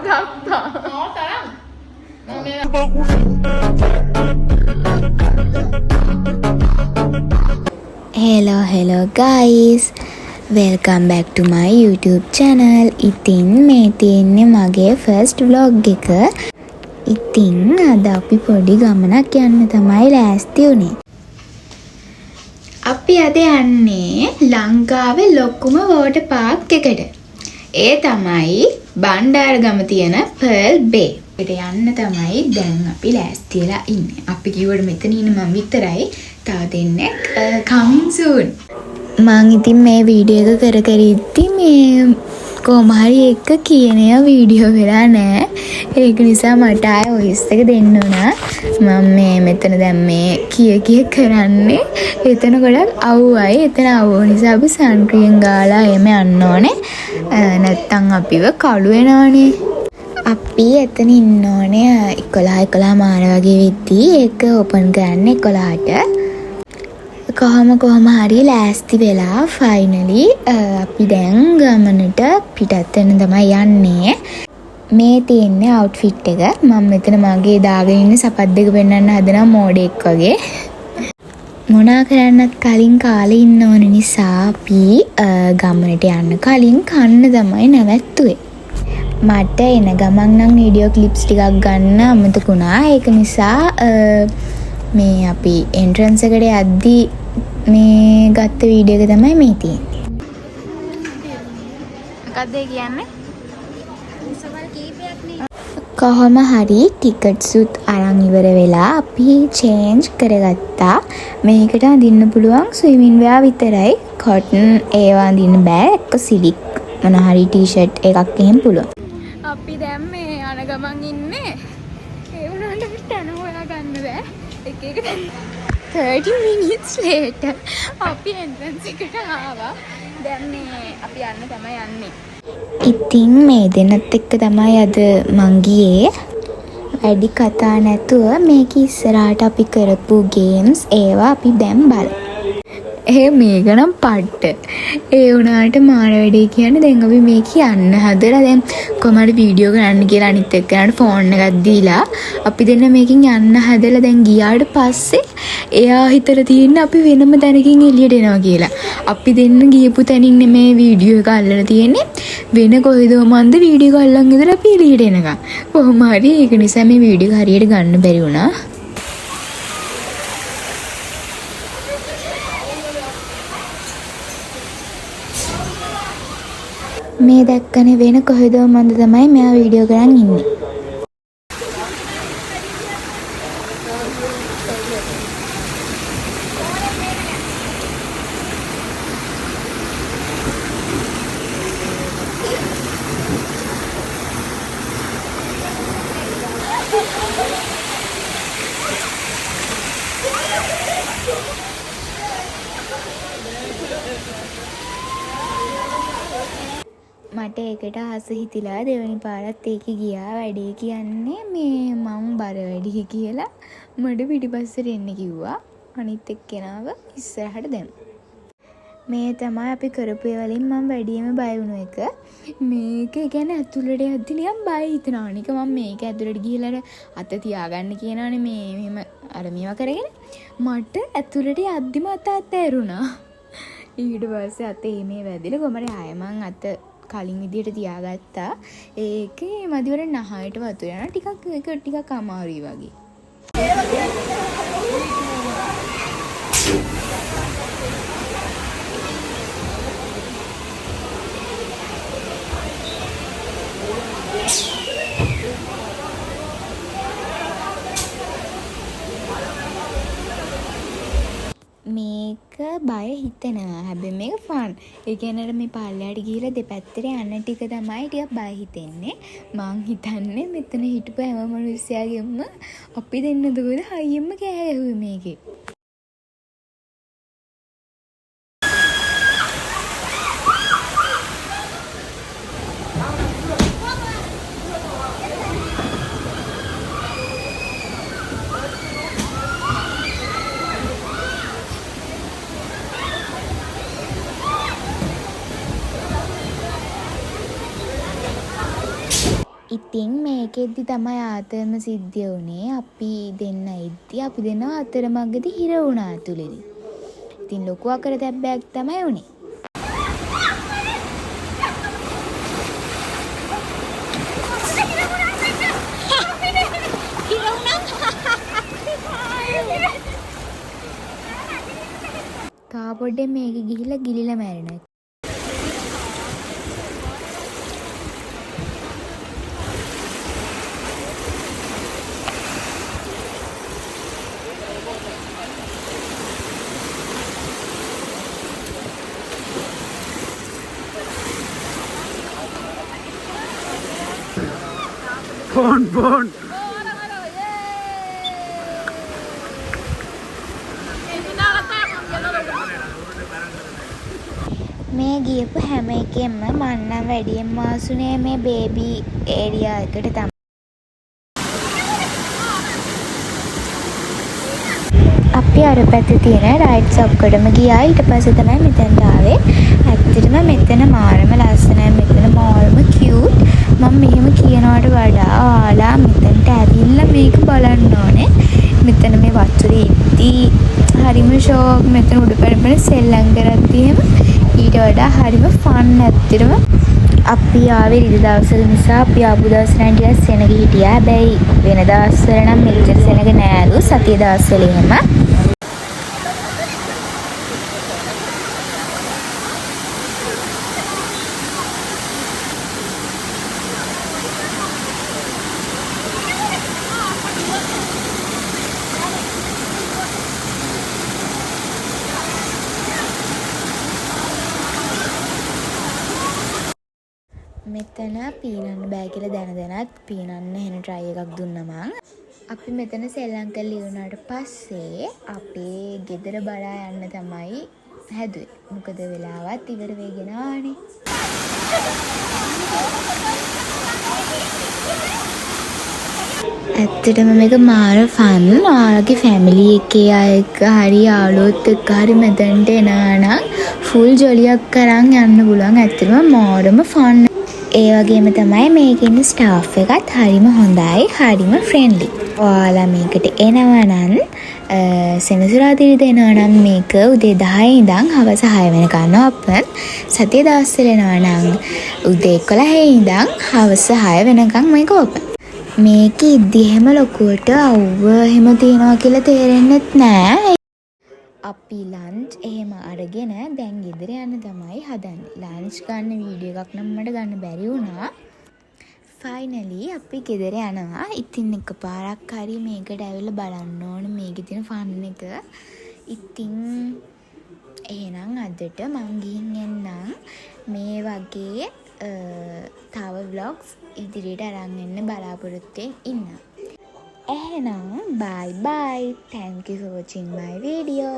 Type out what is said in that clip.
ගත්තා. hello guys, welcome back to my YouTube channel. ඉතින් මේ තියෙන්නේ මගේ first vlog එක. ඉතින් අද අපි පොඩි ගමනක් යන්න තමයි ලෑස්ති වුනේ. අපි අද යන්නේ ලංකාවේ ලොකුම water park එකට. ඒ තමයි බණ්ඩාරගම තියෙන Pearl Bay. ඒකට යන්න තමයි දැන් අපි ලෑස්ති වෙලා ඉන්නේ. අපි කිව්වට මෙතන ඉන්න මම විතරයි. තව දෙන්නෙක් coming soon. මං ඉතින් මේ වීඩියෝ එක කර ඉද්දි මේ කොහොම හරි එක කියනේ වීඩියෝ වෙලා නැහැ. ඒක නිසා මට ආයෙ වොයිස් එක දෙන්න උනා. මම මේ මෙතන දැන් මේ කිය කරන්නේ. එතන ගොඩක් අවුවයි. එතන අවුව නිසා අපි සන්ක්‍රීන් ගාලා එමෙ යන්න ඕනේ. නැත්තම් අපිව කළු වෙනවනේ. අපි එතන ඉන්න ඕනේ 11 මාර වගේ වෙද්දී ඒක ඕපන් කරන්න 11ට. කොහොම හරි ලෑස්ති වෙලා ෆයිනලි අපි දැන් ගමනට පිටත් වෙන තමයි යන්නේ. මේ තියෙන්නේ අවුට්ෆිට් එක. මම මෙතන මගේ දාගෙන ඉන්න සපත් දෙක පෙන්වන්න හදනවා මෝඩෙක් වගේ. මොනා කරන්නත් කලින් කාලේ ඉන්න ඕන නිසා අපි ගමනට යන්න කලින් කන්න තමයි නැවැත්තුවේ. මට එන ගමන් නම් වීඩියෝ ක්ලිප්ස් ටිකක් ගන්න අමතකුණා. ඒක නිසා මේ අපි එන්ට්‍රන්ස් එකට යද්දී මේ ගත්ත වීඩියෝ එක තමයි මේ තියෙන්නේ. මොකක්ද ඒ කියන්නේ? කොහොම හරි ටිකට්ස්ුත් අරන් ඉවර වෙලා අපි චේන්ජ් කරගත්තා. මේකට අඳින්න පුළුවන් ස්විමින් වෙයා විතරයි. කොටන් ඒවා අඳින්න බෑ. එක්ක සිලික් මොන හරි ටී-ෂර්ට් එකක් එහෙම පුළුවන්. අපි දැන් මේ යන ගමන් ඉන්නේ. ඒ වුණාට අපිට යන හොයා ගන්න බෑ. එක 30 minutes later අපි එන්ට්‍රන්ස් එකට ආවා. දැන් මේ අපි යන්න තමයි යන්නේ. ඉතින් මේ දෙන්නත් එක්ක තමයි අද මං ගියේ. වැඩි කතා නැතුව මේක ඉස්සරහට අපි කරපු ගේම්ස් ඒවා අපි දැන් බලමු. මේක නම් පට්ට. ඒ වුණාට මාර වැඩේ කියන්නේ දැන් අපි මේ කියන්න හදලා දැන් කොහමද වීඩියෝ කරන්න කියලා අනිත් එක්කනට ෆෝන් එකක් දීලා අපි දෙන්න මේකෙන් යන්න හදලා දැන් ගියාට පස්සේ එයා හිතලා තියෙන්නේ අපි වෙනම තැනකින් එළියට එනවා කියලා. අපි දෙන්න ගියපු තැනින් නෙමේ වීඩියෝ එක අල්ලලා තියෙන්නේ. වෙන කොහෙදෝ මන්ද වීඩියෝ එක අල්ලන් ඉඳලා අපි එළියට එනකම්. කොහොම හරි ඒක නිසා මේ වීඩියෝ එක හරියට ගන්න බැරි වුණා. මේ දැක්කනේ වෙන කොහෙදෝ මන්ද තමයි මෙයා වීඩියෝ කරන් ඉන්නේ. මට ඒකට ආස හිතිලා දෙවනි පාරත් ඒක ගියා. වැඩේ කියන්නේ මේ මං බර වැඩි කියලා මඩ පිටිපස්සට එන්න කිව්වා. අනිත් එක්කෙනාව ඉස්සරහට දැම්මා. මේ තමයි අපි කරපු ඒවලින් මම වැඩිම බය වුණු එක. මේක කියන්නේ ඇතුළට යද්දි නිකන් බය හිතෙනවා. නික මම මේක ඇතුළට ගිහලා අත තියාගන්න කියනවනේ මේ මෙහෙම අර මේවා කරගෙන. මට ඇතුළට යද්දිම අත ඇරුණා. ඊට පස්සේ අතේ මේ වැදිලා කොහමද ආයෙ මං අත කලින් විදියට තියාගත්තා. ඒකේ මදිවර නහයට වතුර යනවා. ටිකක් අමාරුයි වගේ. මේක බය හිතෙනවා. හැබැයි මේක ෆන්. ඒ කියන්නේ මේ පාල්ලයට ගිහලා දෙපැත්තට යන්න ටික තමයි ටිකක් බය හිතෙන්නේ. මං හිතන්නේ මෙතන හිටපු හැම මිනිස්සයාගෙම අපි දෙන්න දුවලා හයියෙන්ම කෑ ගැහුවේ මේකේ. ඒකෙද්දි තමයි ආතර්ම සිද්ධිය වුණේ. අපි දෙන්න ඉද්දි අපි දෙන්න අතරමඟදී හිර වුණා ඇතුළේදී. ඉතින් ලොකු අකරතැබ්බයක් තමයි වුණේ. තා පොඩ්ඩෙන් මේක ගිහිල්ලා ගිලිලා මැරෙනවා. Bon. මේ ගියපු හැම එකෙන්ම මම නම් වැඩියෙන්ම ආසුනේ මේ බේබි ඒරියා එකට තමයි. අපි අර පැත්තේ තියෙන රයිඩ්ස් ඔක්කොටම ගියා. ඊට පස්සේ තමයි මෙතනට ආවේ. ඇත්තටම මෙතන මාරම ලස්සනයි. මෙතන මාරම කියුට්. මම මෙහෙම කියනවට වඩා ඔයාලා මෙතනට ඇවිල්ලා මේක බලන්න ඕනේ. මෙතන මේ වතුරේ ඉද්දී හරිම ෂෝක්. මෙතන උඩ පැනපැන සෙල්ලම් කරද්දී ඊට වඩා හරිම ෆන්. ඇත්තටම අපි ආවේ ඉරිදා දවසක නිසා අපි ආපු දවස් නම් ටිකක් සෙනග හිටියා. හැබැයි වෙන දවස්වල නම් මෙච්චර සෙනග නෑලු. සතිය දවස්වල එහෙම. මෙතන පීනන්න බෑ කියලා දැනත් පීනන්න එහෙන try එකක් දුන්නා මං. අපි මෙතන සෙල්ලම් කරලා ඉවරනාට පස්සේ අපේ ගෙදර බලා යන්න තමයි හැදුවේ. මොකද වෙලාවත් ඉවර වෙගෙන ආනේ. ඇත්තටම මේක මාර ෆන්. ඔයාලගේ ෆැමිලි එකේ අය එක්ක හරි යාළුවොත් එක්ක හරි මෙතනට එනවා නම් ෆුල් ජොලියක් කරන් යන්න පුළුවන්. ඇත්තටම මාරම ෆන්. ඒ වගේම තමයි මේකේ ඉන්න ස්ටාෆ් එකත් හරිම හොඳයි, හරිම ෆ්‍රෙන්ඩ්ලි. ඔයාලා මේකට එනවා නම් සෙනසුරාදා එනවා නම් මේක උදේ 10 ඉඳන් හවස 6 වෙනකන් ඕපන්. සතිය දවස්වල එනවා නම් උදේ 11 ඉඳන් හවස 6 වෙනකන් මේක ඕපන්. මේක ඉද්දි එහෙම ලොකුවට අවුව එහෙම තියනවා කියලා තේරෙන්නෙත් නෑ. අපි ලන්ච් එහෙම අරගෙන දැන් ගෙදර යන්න තමයි හදන්නේ. ලන්ච් ගන්න වීඩියෝ එකක් නම් මට ගන්න බැරි වුණා. ෆයිනලි අපි ගෙදර යනවා. ඉතින් එකපාරක් හරි මේකට ඇවිල්ලා බලන්න ඕන මේකේ තියෙන ෆන් එක. ඉතින් එහෙනම් අදට මං ගිහින් එන්නම්. මේ වගේ තව vlogs ඉදිරියට අරන් එන්න බලාපොරොත්තු වෙන්න. එහෙනම් bye bye. Thank you for watching my video.